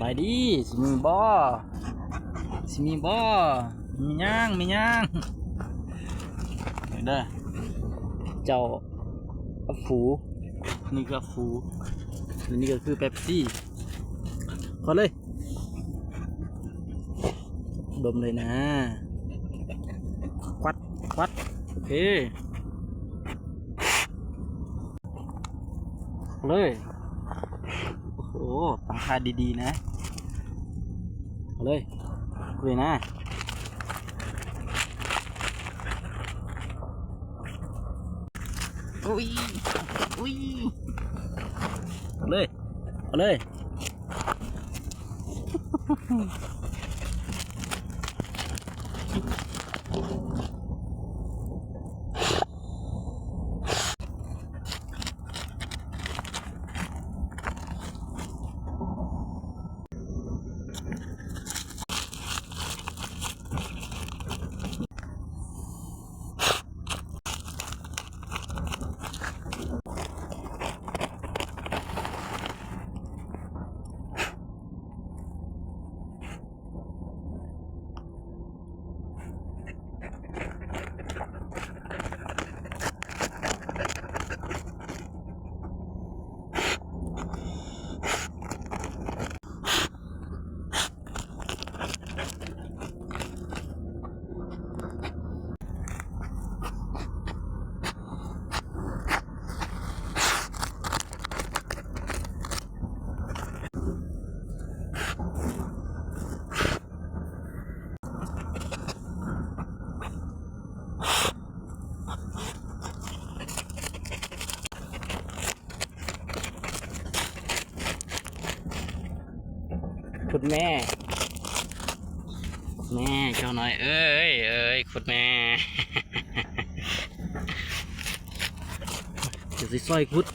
บายดีสิมีบ่สิมีบ่มีย่างมีย่างเด้อเจ้าฟูนี่ก็ฟูและนี่ก็คือเป๊ปซี่ขอเลยดมเลยนะควัดควัดโอเคเลยโอ้โหตั้งค่าดีๆนะเลยเลยนะอุ้ยอุ้ยเลยเอาเลยคุณแม่เจ้าหน่อยเอ้ยคุณแม่จะสิซอยคุด